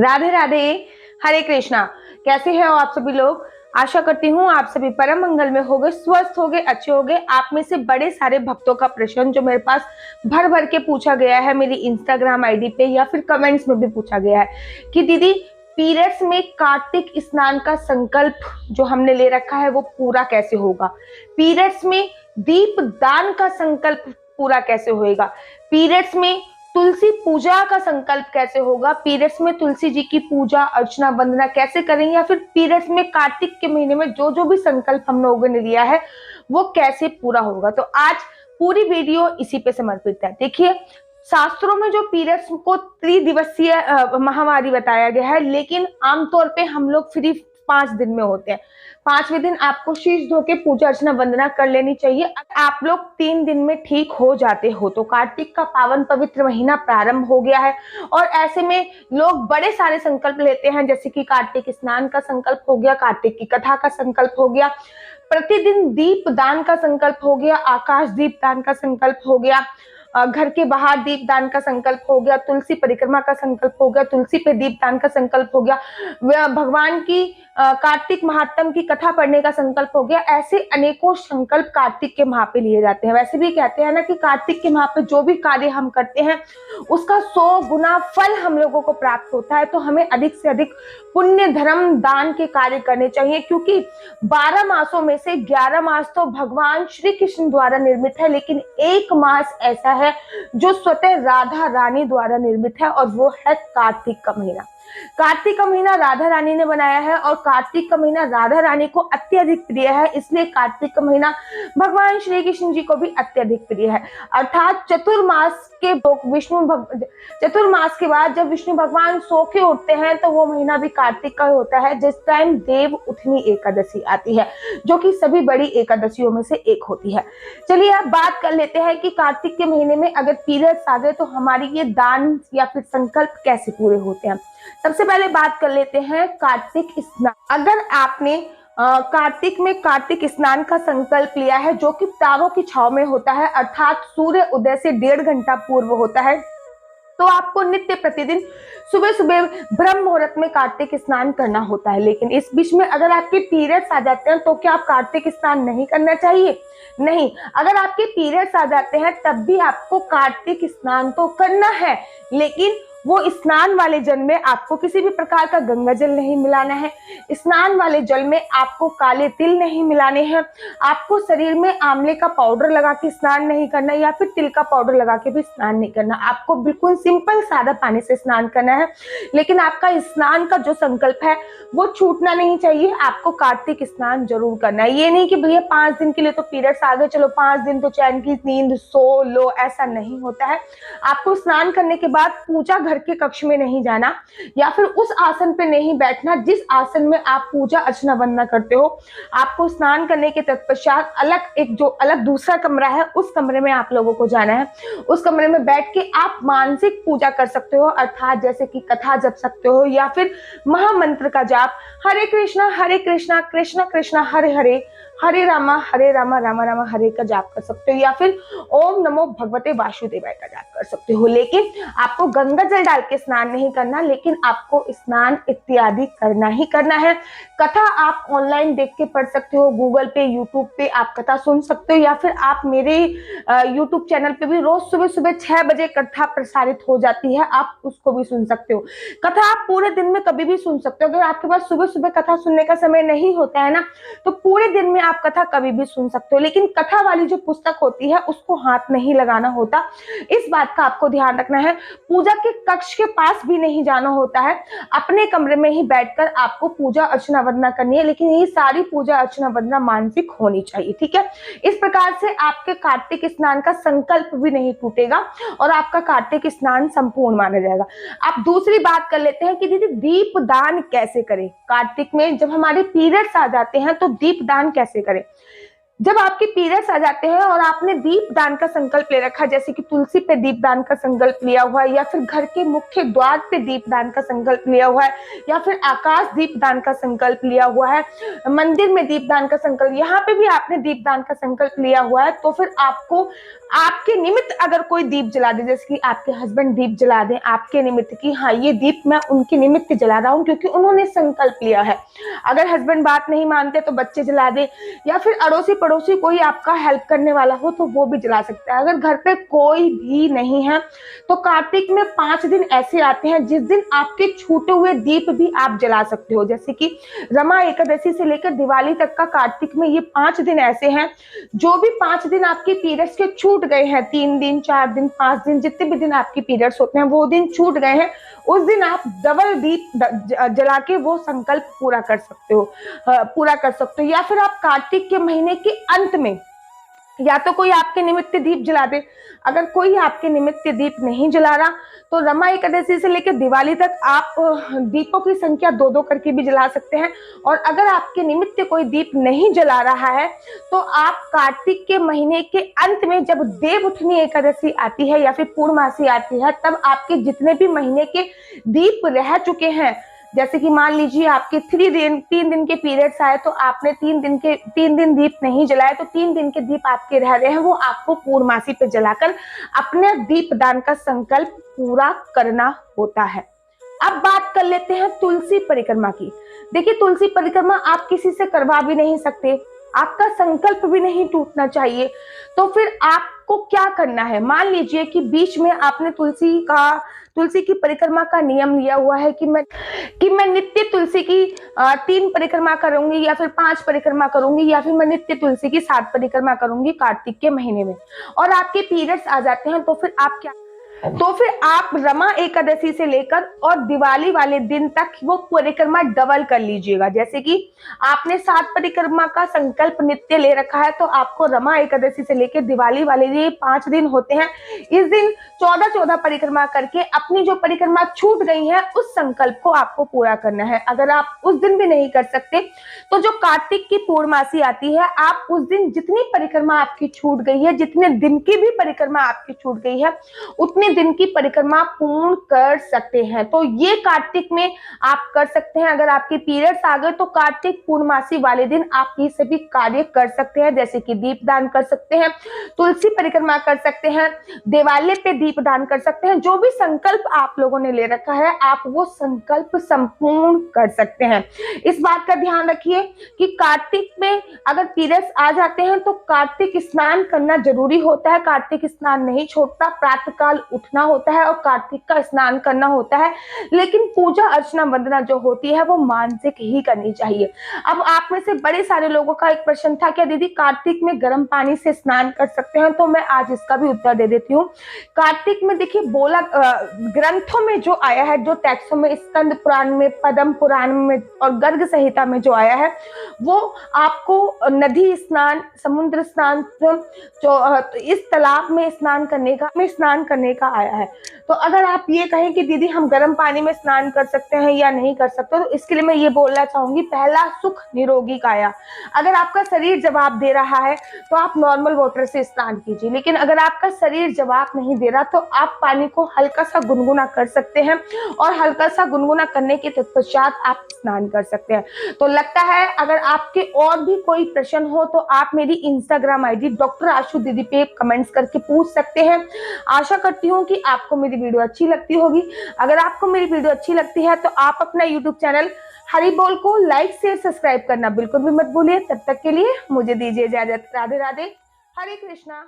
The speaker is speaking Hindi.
राधे राधे। हरे कृष्णा। कैसे हैं आप सभी लोग। आशा करती हूँ आप सभी परम मंगल में होंगे, स्वस्थ होंगे, अच्छे होंगे। आप में से बड़े सारे भक्तों का प्रश्न जो मेरे पास भर भर के पूछा गया है मेरी इंस्टाग्राम आईडी पे या फिर कमेंट्स में भी पूछा गया है कि दीदी पीरियड्स में कार्तिक स्नान का संकल्प जो हमने ले रखा है वो पूरा कैसे होगा। पीरियड्स में दीप दान का संकल्प पूरा कैसे होएगा। पीरियड्स में तुलसी पूजा का संकल्प कैसे होगा। पीरियड्स में तुलसी जी की पूजा अर्चना वंदना कैसे करेंगे, या फिर पीरियड्स में कार्तिक के महीने में जो जो भी संकल्प हम लोगों ने लिया है वो कैसे पूरा होगा। तो आज पूरी वीडियो इसी पे समर्पित है। देखिए, शास्त्रों में जो पीरियड्स को त्रिदिवसीय महामारी बताया गया है, लेकिन आमतौर पे हम लोग सिर्फ 5 दिन में होते हैं। 5वें दिन आपको शीश धो के पूजा अर्चना वंदना कर लेनी चाहिए। अगर आप लोग 3 दिन में ठीक हो जाते हो तो कार्तिक का पावन पवित्र महीना प्रारंभ हो गया है। और ऐसे में लोग बड़े सारे संकल्प लेते हैं, जैसे कि कार्तिक स्नान का संकल्प हो गया, कार्तिक की कथा का संकल्प हो गया, प्रतिदिन दीप दान का संकल्प हो गया, आकाश दीप दान का संकल्प हो गया, घर के बाहर दीप दान का संकल्प हो गया, तुलसी परिक्रमा का संकल्प हो गया, तुलसी पे दीप दान का संकल्प हो गया, भगवान की कार्तिक महात्म की कथा पढ़ने का संकल्प हो गया। ऐसे अनेकों संकल्प कार्तिक के माह पे लिए जाते हैं। वैसे भी कहते हैं ना कि कार्तिक के माह पे जो भी कार्य हम करते हैं उसका 100 गुना फल हम लोगों को प्राप्त होता है। तो हमें अधिक से अधिक पुण्य धर्म दान के कार्य करने चाहिए, क्योंकि 12 मासों में से 11 मास तो भगवान श्री कृष्ण द्वारा निर्मित है, लेकिन एक मास ऐसा है जो स्वतः राधा रानी द्वारा निर्मित है, और वो है कार्तिक का महीना। कार्तिक का महीना राधा रानी ने बनाया है, और कार्तिक का महीना राधा रानी को अत्यधिक प्रिय है, इसलिए कार्तिक का महीना भगवान श्री कृष्ण जी को भी अत्यधिक प्रिय है। अर्थात चतुर्मास के बाद जब विष्णु भगवान सो के उठते हैं तो वो महीना भी कार्तिक का होता है, जिस टाइम देव उठनी एकादशी आती है, जो कि सभी बड़ी एकादशियों में से एक होती है। चलिए अब बात कर लेते हैं कि कार्तिक के महीने में अगर पीरियड्स आ गए तो हमारी ये दान या फिर संकल्प कैसे पूरे होते हैं। सबसे पहले बात कर लेते हैं कार्तिक स्नान। अगर आपने कार्तिक में कार्तिक स्नान का संकल्प लिया है, जो कि तारों की छाव में होता है, अर्थात सूर्य उदय से 1.5 घंटा पूर्व होता है, तो आपको नित्य प्रतिदिन सुबह सुबह ब्रह्म मुहूर्त में कार्तिक स्नान करना होता है। लेकिन इस बीच में अगर आपके पीरियड्स आ जाते हैं तो क्या आप कार्तिक स्नान नहीं करना चाहिए? नहीं, अगर आपके पीरियड्स आ जाते हैं तब भी आपको कार्तिक स्नान तो करना है, लेकिन वो स्नान वाले जल में आपको किसी भी प्रकार का गंगा जल नहीं मिलाना है। स्नान वाले जल में आपको काले तिल नहीं मिलाने हैं। आपको शरीर में आंवले का पाउडर लगा के स्नान नहीं करना, या फिर तिल का पाउडर लगा के भी स्नान नहीं करना। आपको बिल्कुल सिंपल सादा पानी से स्नान करना है, लेकिन आपका स्नान का जो संकल्प है वो छूटना नहीं चाहिए। आपको कार्तिक स्नान जरूर करना है। ये नहीं कि भैया 5 दिन के लिए तो पीरियड्स आ गए, चलो 5 दिन तो चैन की नींद सो लो, ऐसा नहीं होता है। आपको स्नान करने के बाद पूजा घर के कक्ष में नहीं जाना, या फिर उस आसन पे नहीं बैठना जिस आसन में आप पूजा अर्चना वंदना करते हो। आपको स्नान करने के तत्पश्चात अलग दूसरा कमरा है, उस कमरे में आप लोगों को जाना है। उस कमरे में बैठ के आप मानसिक पूजा कर सकते हो, अर्थात जैसे कि कथा जप सकते हो, या फिर महामंत्र का जाप हरे कृष्णा कृष्ण कृष्ण हरे हरे, हरे रामा रामा रामा हरे का जाप कर सकते हो, या फिर ओम नमो भगवते वासुदेवाय का जाप कर सकते हो। लेकिन आपको गंगा जल डाल के स्नान नहीं करना, लेकिन आपको स्नान इत्यादि करना ही करना है। कथा आप ऑनलाइन देख के पढ़ सकते हो, गूगल पे यूट्यूब पे आप कथा सुन सकते हो, या फिर आप मेरे यूट्यूब चैनल पे भी रोज सुबह सुबह 6 बजे कथा प्रसारित हो जाती है, आप उसको भी सुन सकते हो। कथा आप पूरे दिन में कभी भी सुन सकते हो। अगर आपके पास सुबह सुबह कथा सुनने का समय नहीं होता है ना, तो पूरे दिन में आप कथा कभी भी सुन सकते हो, लेकिन कथा वाली जो पुस्तक होती है उसको हाथ नहीं लगाना होता। इस बात का आपको ध्यान रखना है। पूजा के कक्ष के पास भी नहीं जाना होता है, अपने कमरे में ही बैठकर आपको पूजा अर्चना वंदना करनी है, लेकिन ये सारी पूजा अर्चना वंदना मानसिक होनी चाहिए, ठीक है। इस प्रकार से आपके कार्तिक स्नान का संकल्प भी नहीं टूटेगा और आपका कार्तिक स्नान संपूर्ण माना जाएगा। आप दूसरी बात कर लेते हैं कि दीदी दीप दान कैसे करें। कार्तिक में जब हमारे पीरियड्स आ जाते हैं तो दीप दान कैसे करें। जब आपके पीरियड्स आ जाते हैं और आपने दीप दान का संकल्प ले रखा, जैसे कि तुलसी पे दीप दान का संकल्प लिया हुआ है, या फिर घर के मुख्य द्वार पे दीप दान का संकल्प लिया हुआ है, या फिर आकाश दीप दान का संकल्प लिया हुआ है, मंदिर में दीप दान का संकल्प, यहाँ पे भी आपने दीप दान का संकल्प लिया हुआ है, तो फिर आपको आपके निमित्त अगर कोई दीप जला दे, जैसे कि आपके हस्बैंड दीप जला दें आपके निमित्त कि हाँ ये दीप मैं उनके निमित्त जला रहा हूँ क्योंकि उन्होंने संकल्प लिया है। अगर हस्बैंड बात नहीं मानते तो बच्चे जला दे, या फिर अड़ोसी पड़ोसी कोई आपका हेल्प करने वाला हो तो वो भी जला सकता है। अगर घर पे कोई भी नहीं है तो कार्तिक में 5 दिन ऐसे आते हैं जिस दिन आपके छूटे हुए दीप भी आप जला सकते हो। जैसे कि रमा एकादशी से लेकर दिवाली तक का कार्तिक में ये 5 दिन ऐसे हैं, जो भी 5 दिन आपके पीरियड्स के छूट गए हैं, 3 दिन 4 दिन 5 दिन जितने भी दिन आपके पीरियड्स होते हैं वो दिन छूट गए हैं, उस दिन आप डबल दीप जला के वो संकल्प पूरा कर सकते हो। या फिर आप कार्तिक के महीने के अंत में या तो कोई आपके निमित्त दीप जला दे। अगर कोई आपके निमित्त दीप नहीं जला रहा तो रमा एकादशी से लेकर दिवाली तक आप दीपों की संख्या 2-2 करके भी जला सकते हैं। और अगर आपके निमित्त कोई दीप नहीं जला रहा है तो आप कार्तिक के महीने के अंत में जब देव उठनी एकादशी आती है या फिर पूर्णमासी आती है, तब आपके जितने भी महीने के दीप रह चुके हैं, जैसे कि मान लीजिए आपके 3 दिन के पीरियड्स आए तो आपने 3 दिन दीप नहीं जलाए, तो 3 दिन के दीप आपके रह रहे हैं, वो आपको पूर्णमासी पे जलाकर अपने दीप दान का संकल्प पूरा करना होता है। अब बात कर लेते हैं तुलसी परिक्रमा की। देखिए तुलसी परिक्रमा आप किसी से करवा भी नहीं सकते, आपका संकल्प भी नहीं टूटना चाहिए। तो फिर आपको क्या करना है, मान लीजिए कि बीच में आपने तुलसी की परिक्रमा का नियम लिया हुआ है कि मैं नित्य तुलसी की 3 परिक्रमा करूंगी या फिर 5 परिक्रमा करूंगी, या फिर मैं नित्य तुलसी की 7 परिक्रमा करूंगी कार्तिक के महीने में, और आपके पीरियड्स आ जाते हैं, तो फिर आप रमा एकादशी से लेकर और दिवाली वाले दिन तक वो परिक्रमा डबल कर लीजिएगा। जैसे कि आपने 7 परिक्रमा का संकल्प नित्य ले रखा है, तो आपको रमा एकादशी से लेकर दिवाली वाले ये 5 दिन होते हैं, इस दिन 14 परिक्रमा करके अपनी जो परिक्रमा छूट गई है उस संकल्प को आपको पूरा करना है। अगर आप उस दिन भी नहीं कर सकते तो जो कार्तिक की पूर्णमासी आती है, आप उस दिन जितनी परिक्रमा आपकी छूट गई है, जितने दिन की भी परिक्रमा आपकी छूट गई है, उतने दिन की परिक्रमा पूर्ण कर सकते हैं। तो ये कार्तिक में आप कर सकते हैं। अगर आपके पीरियड्स आ गए तो कार्तिक पूर्णमासी वाले दिन आप ये सभी कार्य कर सकते हैं, जैसे कि दीपदान कर सकते हैं, तुलसी परिक्रमा कर सकते हैं, दिवाली पे दीपदान कर सकते हैं। जो भी संकल्प आप लोगों ने ले रखा है आप वो संकल्प संपूर्ण कर सकते हैं। इस बात का ध्यान रखिए कि कार्तिक में अगर पीरियड्स आ जाते हैं तो कार्तिक स्नान करना जरूरी होता है। कार्तिक स्नान नहीं छोड़ता, प्रातःकाल उठना होता है और कार्तिक का स्नान करना होता है, लेकिन पूजा अर्चना वंदना जो होती है वो मानसिक ही करनी चाहिए। अब आप में से बड़े सारे लोगों का एक प्रश्न था, क्या दीदी कार्तिक में गर्म पानी से स्नान कर सकते हैं? तो मैं आज इसका भी उत्तर दे देती हूँ। कार्तिक में देखिए ग्रंथों में जो आया है, जो टेक्सों में, स्कंद पुराण में, पद्म पुराण में और गर्ग संहिता में जो आया है, वो आपको नदी स्नान, समुद्र स्नान, जो इस तालाब में स्नान करने का आया है। तो अगर आप ये कहें कि दीदी हम गर्म पानी में स्नान कर सकते हैं या नहीं कर सकते, तो इसके लिए मैं ये बोलना चाहूंगी, पहला सुख निरोगी काया। अगर आपका शरीर जवाब दे रहा है तो आप नॉर्मल वाटर से स्नान कीजिए, लेकिन अगर आपका शरीर जवाब नहीं दे रहा तो आप पानी को हल्का सा गुनगुना कर सकते हैं, और हल्का सा गुनगुना करने के तत्पश्चात आप स्नान कर सकते हैं। तो लगता है अगर आपके और भी कोई प्रश्न हो तो आप मेरी इंस्टाग्राम आईडी डॉक्टर आशु दीदी पे कमेंट्स करके पूछ सकते हैं। आशा करती हूँ कि आपको मेरी वीडियो अच्छी लगती होगी। अगर आपको मेरी वीडियो अच्छी लगती है तो आप अपना यूट्यूब चैनल हरी बोल को लाइक शेयर सब्सक्राइब करना बिल्कुल भी मत भूलिए। तब तक के लिए मुझे दीजिए इजाजत। राधे राधे, हरे कृष्णा।